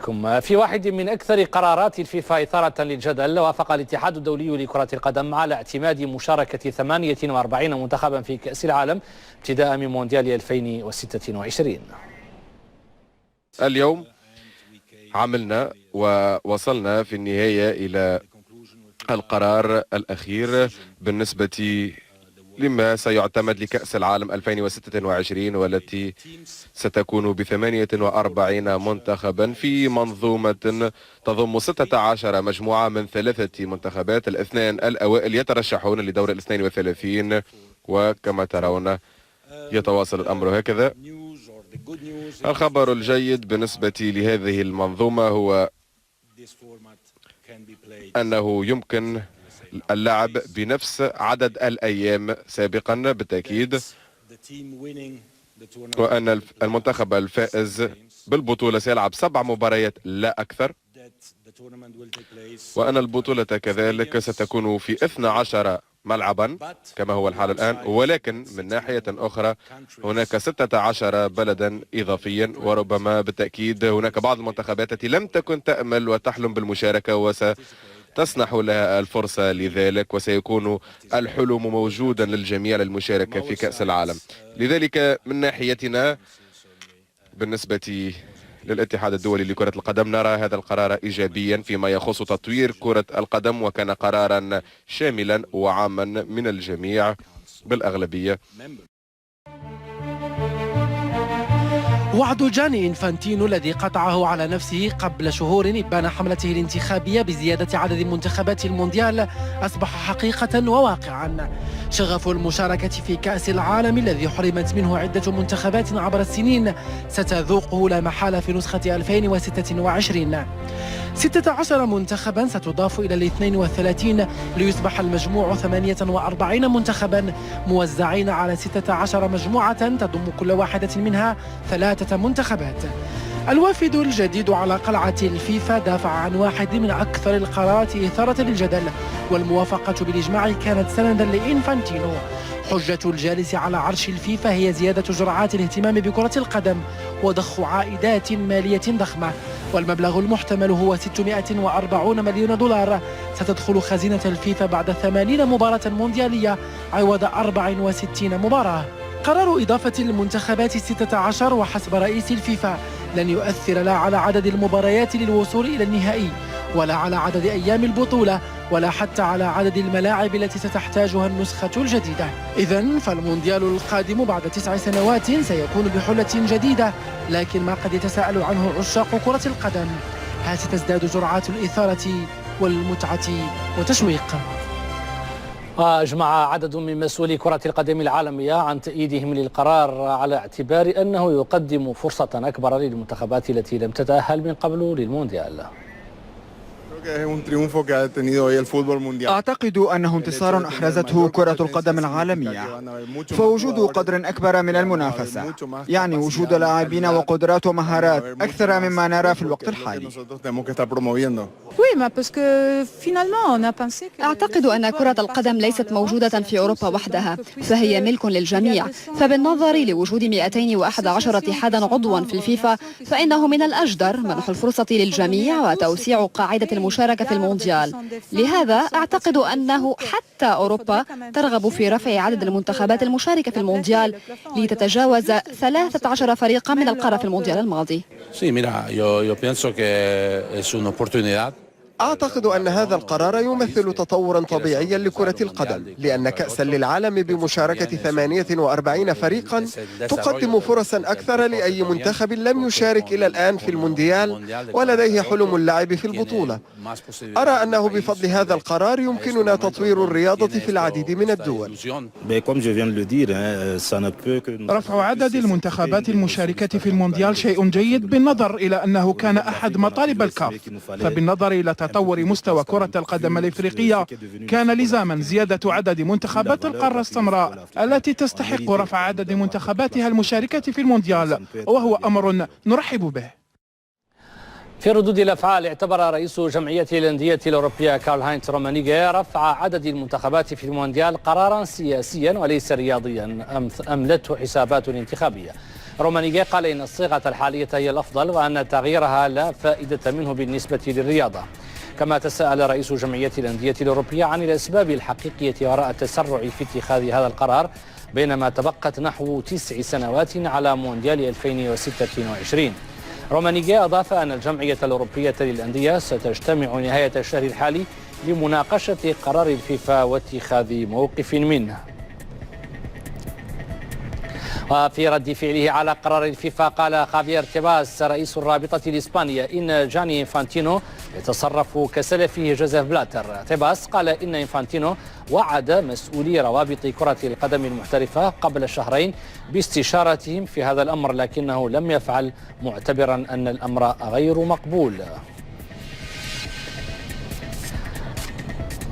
بكم. في واحد من أكثر قرارات الفيفا إثارة للجدل، وافق الاتحاد الدولي لكرة القدم على اعتماد مشاركة 48 منتخبا في كأس العالم ابتداء من مونديال 2026. اليوم عملنا ووصلنا في النهاية إلى القرار الأخير بالنسبة لما سيعتمد لكأس العالم 2026، والتي ستكون ب48 منتخبا في منظومة تضم 16 مجموعة من 3 منتخبات. الاثنين الأوائل يترشحون لدور 32، وكما ترون يتواصل الأمر هكذا. الخبر الجيد بالنسبة لهذه المنظومة هو أنه يمكن اللعب بنفس عدد الأيام سابقا بالتأكيد، وأن المنتخب الفائز بالبطولة سيلعب 7 مباريات لا أكثر، وأن البطولة كذلك ستكون في 12 ملعبا كما هو الحال الآن، ولكن من ناحية أخرى هناك 16 بلدا إضافيا، وربما بالتأكيد هناك بعض المنتخبات التي لم تكن تأمل وتحلم بالمشاركة وستسنح لها الفرصة لذلك، وسيكون الحلم موجودا للجميع للمشاركة في كأس العالم. لذلك من ناحيتنا بالنسبة للاتحاد الدولي لكرة القدم نرى هذا القرار إيجابيا فيما يخص تطوير كرة القدم، وكان قرارا شاملا وعاما من الجميع بالأغلبية. وعد جاني إنفانتينو الذي قطعه على نفسه قبل شهور إبان حملته الانتخابية بزيادة عدد منتخبات المونديال أصبح حقيقة وواقعا. شغف المشاركة في كأس العالم الذي حرمت منه عدة منتخبات عبر السنين ستذوقه لا محالة في نسخة 2026. 16 منتخبا ستضاف إلى 32 ليصبح المجموع 48 منتخبا موزعين على 16 مجموعة تضم كل واحدة منها 3 منتخبات. الوافد الجديد على قلعة الفيفا دافع عن واحد من أكثر القرارات إثارة للجدل، والموافقة بالإجماع كانت سندا لإنفانتينو. حجة الجالس على عرش الفيفا هي زيادة جرعات الاهتمام بكرة القدم وضخ عائدات مالية ضخمة، والمبلغ المحتمل هو 640 مليون دولار ستدخل خزينة الفيفا بعد 80 مباراة مونديالية عوض 64 مباراة. قرار إضافة المنتخبات 16 وحسب رئيس الفيفا لن يؤثر لا على عدد المباريات للوصول إلى النهائي، ولا على عدد أيام البطولة، ولا حتى على عدد الملاعب التي ستحتاجها النسخة الجديدة. إذن فالمونديال القادم بعد 9 سنوات سيكون بحلة جديدة، لكن ما قد يتساءل عنه عشاق كرة القدم، هل ستزداد جرعات الإثارة والمتعة والتشويق؟ أجمع عدد من مسؤولي كرة القدم العالمية عن تأييدهم للقرار على اعتبار أنه يقدم فرصة أكبر للمنتخبات التي لم تتأهل من قبل للمونديال. أعتقد أنه انتصار أحرزته كرة القدم العالمية، فوجود قدر أكبر من المنافسة يعني وجود لاعبين وقدرات ومهارات أكثر مما نرى في الوقت الحالي. أعتقد أن كرة القدم ليست موجودة في أوروبا وحدها، فهي ملك للجميع، فبالنظر لوجود 211 اتحادا عضوا في الفيفا فإنه من الأجدر منح الفرصة للجميع وتوسيع قاعدة المشاركة في المونديال. لهذا أعتقد أنه حتى أوروبا ترغب في رفع عدد المنتخبات المشاركة في المونديال لتتجاوز 13 فريقا من القارة في المونديال الماضي. أعتقد أن هذا القرار يمثل تطورا طبيعيا لكرة القدم، لأن كأسا للعالم بمشاركة 48 فريقا تقدم فرصا أكثر لأي منتخب لم يشارك إلى الآن في المونديال ولديه حلم اللعب في البطولة. أرى أنه بفضل هذا القرار يمكننا تطوير الرياضة في العديد من الدول. رفع عدد المنتخبات المشاركة في المونديال شيء جيد بالنظر إلى أنه كان أحد مطالب الكاف، فبالنظر إلى تطور مستوى كرة القدم الإفريقية كان لزاما زيادة عدد منتخبات القارة السمراء التي تستحق رفع عدد منتخباتها المشاركة في المونديال، وهو أمر نرحب به. في ردود الأفعال اعتبر رئيس جمعية الأندية الأوروبية كارل هاينز رومانيغي رفع عدد المنتخبات في المونديال قرارا سياسيا وليس رياضيا أملته حسابات انتخابية. رومانيغي قال إن الصيغة الحالية هي الأفضل وأن تغييرها لا فائدة منه بالنسبة للرياضة. كما تساءل رئيس جمعية الأندية الأوروبية عن الأسباب الحقيقية وراء التسرع في اتخاذ هذا القرار بينما تبقت نحو 9 سنوات على مونديال 2026. رومانيغي أضاف أن الجمعية الأوروبية للأندية ستجتمع نهاية الشهر الحالي لمناقشة قرار الفيفا واتخاذ موقف منه. وفي رد فعله على قرار الفيفا قال خافير تيباس رئيس الرابطة الإسبانية إن جاني إنفانتينو يتصرف كسلفه جوزيف بلاتر. تيباس قال إن إنفانتينو وعد مسؤولي روابط كرة القدم المحترفة قبل شهرين باستشارتهم في هذا الأمر لكنه لم يفعل معتبرا أن الأمر غير مقبول.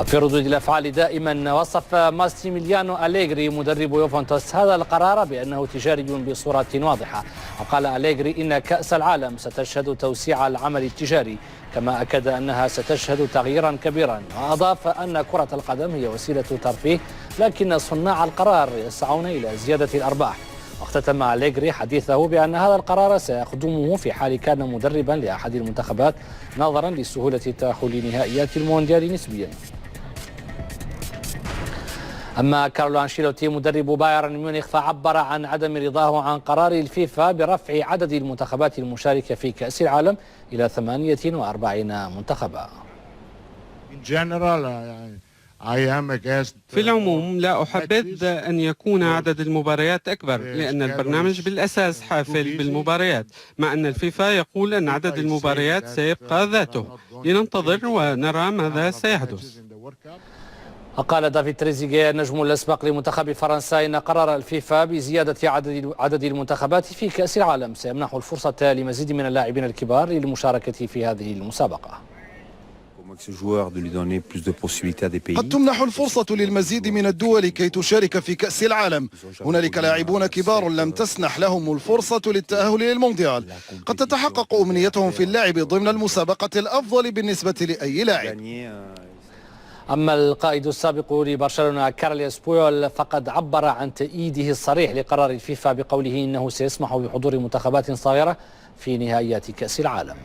في ردود الأفعال دائما وصف ماسيميليانو أليغري مدرب يوفنتوس هذا القرار بأنه تجاري بصورة واضحة. وقال أليغري إن كأس العالم ستشهد توسيع العمل التجاري كما أكد أنها ستشهد تغييرا كبيرا. وأضاف أن كرة القدم هي وسيلة ترفيه لكن صناع القرار يسعون إلى زيادة الأرباح. واختتم أليغري حديثه بأن هذا القرار سيخدمه في حال كان مدربا لأحد المنتخبات نظرا لسهولة تأهل نهائيات المونديال نسبيا. أما كارلو أنشيلوتي مدرب بايرن ميونخ فعبر عن عدم رضاه عن قرار الفيفا برفع عدد المنتخبات المشاركة في كأس العالم إلى 48 منتخبا. في العموم لا أحبذ أن يكون عدد المباريات أكبر لأن البرنامج بالأساس حافل بالمباريات مع أن الفيفا يقول أن عدد المباريات سيبقى ذاته. لننتظر ونرى ماذا سيحدث. قال دافيد تريزيجيه النجم الأسبق لمنتخب فرنسا إن قرار الفيفا بزيادة عدد المنتخبات في كأس العالم سيمنح الفرصة لمزيد من اللاعبين الكبار للمشاركة في هذه المسابقة. قد تمنح الفرصة للمزيد من الدول كي تشارك في كأس العالم. هنالك لاعبون كبار لم تسنح لهم الفرصة للتأهل للمونديال. قد تتحقق أمنيتهم في اللعب ضمن المسابقة الأفضل بالنسبة لأي لاعب. أما القائد السابق لبرشلونة كارليس بويول فقد عبر عن تأييده الصريح لقرار الفيفا بقوله إنه سيسمح بحضور منتخبات صغيرة في نهائيات كأس العالم.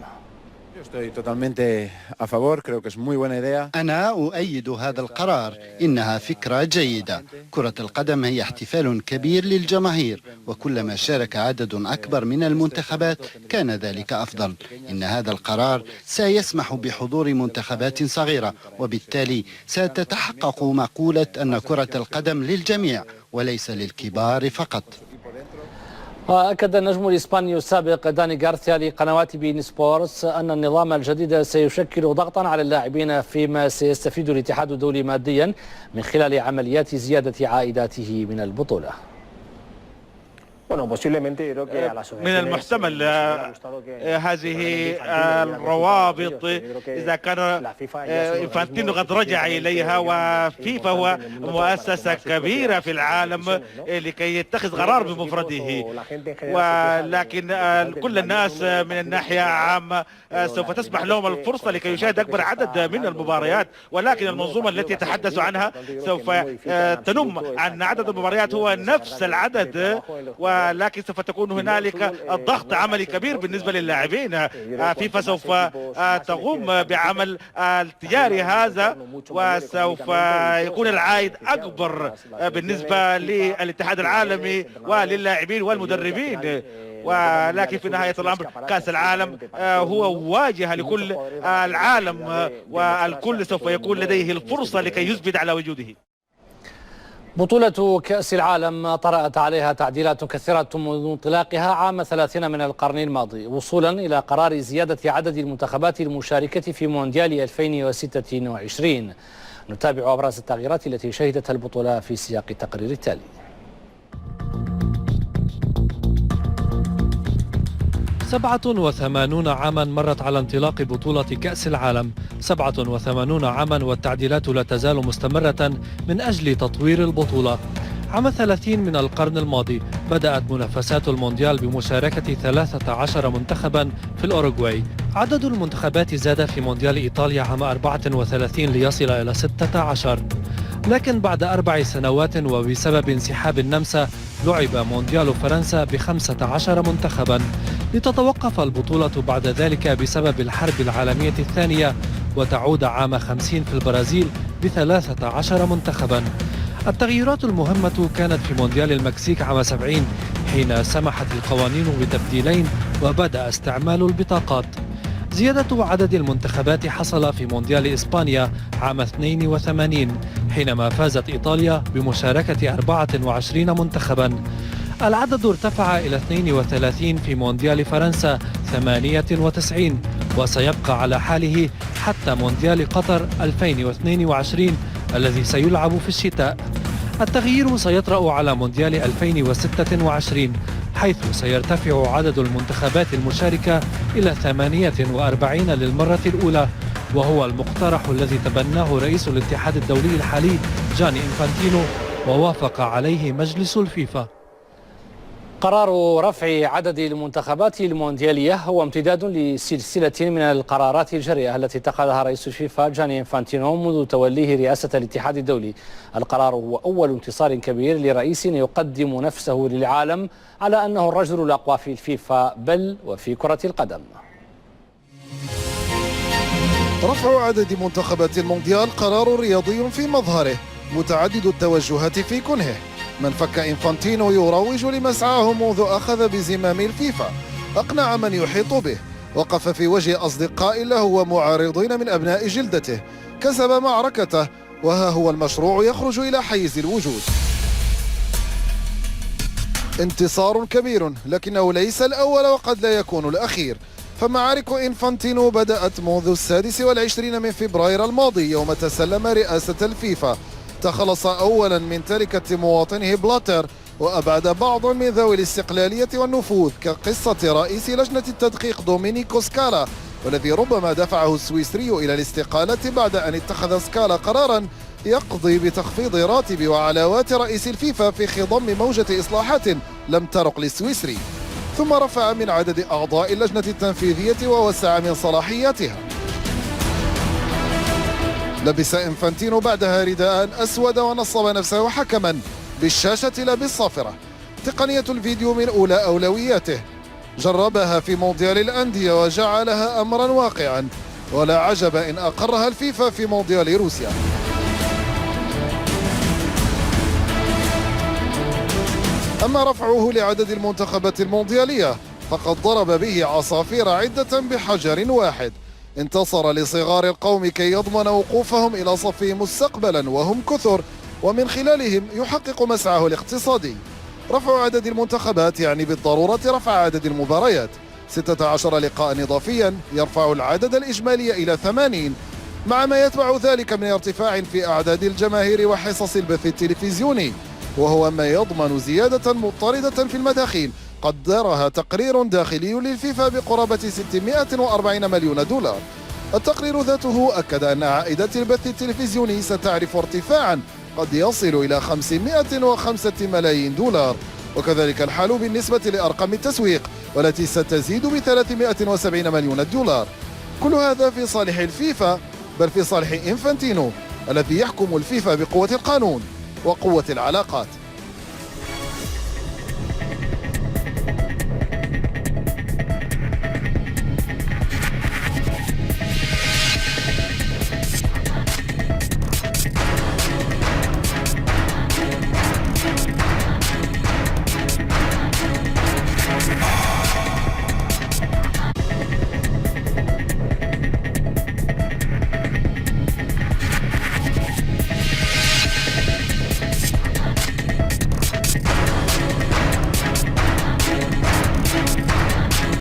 أنا أؤيد هذا القرار، إنها فكرة جيدة. كرة القدم هي احتفال كبير للجماهير وكلما شارك عدد أكبر من المنتخبات كان ذلك أفضل. إن هذا القرار سيسمح بحضور منتخبات صغيرة وبالتالي ستتحقق مقولة أن كرة القدم للجميع وليس للكبار فقط. وأكد النجم الإسباني السابق داني غارثيا لقنوات بين سبورتس أن النظام الجديد سيشكل ضغطا على اللاعبين فيما سيستفيد الاتحاد الدولي ماديا من خلال عمليات زيادة عائداته من البطولة. من المحتمل هذه الروابط إذا كان إنفانتينو قد رجع إليها وفيفا هو مؤسسة كبيرة في العالم لكي يتخذ قرار بمفرده، ولكن كل الناس من الناحية عامة سوف تسمح لهم الفرصة لكي يشاهد أكبر عدد من المباريات، ولكن المنظومة التي يتحدث عنها سوف تنم عن عدد المباريات هو نفس العدد، ولكن سوف تكون هنالك الضغط عملي كبير بالنسبة للاعبين. فيفا سوف تقوم بعمل التجاري هذا وسوف يكون العائد أكبر بالنسبة للاتحاد العالمي وللاعبين والمدربين. ولكن في نهاية الأمر كأس العالم هو واجهة لكل العالم والكل سوف يكون لديه الفرصة لكي يثبت على وجوده. بطولة كأس العالم طرأت عليها تعديلات كثيرة منذ انطلاقها عام 30 من القرن الماضي وصولا إلى قرار زيادة عدد المنتخبات المشاركة في مونديال 2026. نتابع أبرز التغييرات التي شهدتها البطولة في سياق التقرير التالي. 87 عاما مرت على انطلاق بطولة كأس العالم، 87 عاما والتعديلات لا تزال مستمرة من أجل تطوير البطولة. عام 30 من القرن الماضي بدأت منافسات المونديال بمشاركة 13 منتخبا في الأوروغواي. عدد المنتخبات زاد في مونديال إيطاليا عام 34 ليصل إلى 16. لكن بعد 4 سنوات وبسبب انسحاب النمسا لعب مونديال فرنسا ب15 منتخبا، لتتوقف البطولة بعد ذلك بسبب الحرب العالمية الثانية وتعود عام 50 في البرازيل ب13 منتخبا. التغييرات المهمة كانت في مونديال المكسيك عام 70 حين سمحت القوانين بتبديلين وبدأ استعمال البطاقات. زيادة عدد المنتخبات حصل في مونديال إسبانيا عام 82 حينما فازت إيطاليا بمشاركة 24 منتخبا. العدد ارتفع إلى 32 في مونديال فرنسا 98 وسيبقى على حاله حتى مونديال قطر 2022 الذي سيلعب في الشتاء. التغيير سيطرأ على مونديال 2026 حيث سيرتفع عدد المنتخبات المشاركة إلى 48 للمرة الأولى، وهو المقترح الذي تبناه رئيس الاتحاد الدولي الحالي جاني إنفانتينو ووافق عليه مجلس الفيفا. قرار رفع عدد المنتخبات المونديالية هو امتداد لسلسلة من القرارات الجريئة التي اتخذها رئيس الفيفا جاني إنفانتينو منذ توليه رئاسة الاتحاد الدولي. القرار هو أول انتصار كبير لرئيس يقدم نفسه للعالم على أنه الرجل الأقوى في الفيفا بل وفي كرة القدم. رفع عدد منتخبات المونديال قرار رياضي في مظهره متعدد التوجهات في كنهه. من فك إنفانتينو يروج لمسعاه منذ أخذ بزمام الفيفا، أقنع من يحيط به، وقف في وجه أصدقاء له ومعارضين من أبناء جلدته، كسب معركته، وها هو المشروع يخرج إلى حيز الوجود. انتصار كبير لكنه ليس الأول وقد لا يكون الأخير، فمعارك إنفانتينو بدأت منذ 26 من فبراير الماضي يوم تسلم رئاسة الفيفا. تخلص أولا من تركة مواطنه بلاتر وأبعد بعض من ذوي الاستقلالية والنفوذ كقصة رئيس لجنة التدقيق دومينيكو سكالا، والذي ربما دفعه السويسري إلى الاستقالة بعد أن اتخذ سكالا قرارا يقضي بتخفيض راتب وعلاوات رئيس الفيفا في خضم موجة إصلاحات لم ترق للسويسري. ثم رفع من عدد أعضاء اللجنة التنفيذية ووسع من صلاحياتها. لبس إنفانتينو بعدها رداء أسود ونصب نفسه حكما بالشاشة لا بالصافرة. تقنية الفيديو من أولى أولوياته، جربها في مونديال الأندية وجعلها أمرا واقعا، ولا عجب إن أقرها الفيفا في مونديال روسيا. أما رفعه لعدد المنتخبات المونديالية فقد ضرب به عصافير عدة بحجر واحد. انتصر لصغار القوم كي يضمن وقوفهم إلى صفه مستقبلا وهم كثر، ومن خلالهم يحقق مسعاه الاقتصادي. رفع عدد المنتخبات يعني بالضرورة رفع عدد المباريات، 16 لقاء إضافيا يرفع العدد الإجمالي إلى 80، مع ما يتبع ذلك من ارتفاع في أعداد الجماهير وحصص البث التلفزيوني، وهو ما يضمن زيادة مضطردة في المداخيل قدرها تقرير داخلي للفيفا بقرابة 640 مليون دولار. التقرير ذاته أكد أن عائدات البث التلفزيوني ستعرف ارتفاعا قد يصل إلى 505 ملايين دولار، وكذلك الحال بالنسبة لأرقام التسويق والتي ستزيد ب 370 مليون دولار. كل هذا في صالح الفيفا بل في صالح إنفانتينو الذي يحكم الفيفا بقوة القانون وقوة العلاقات.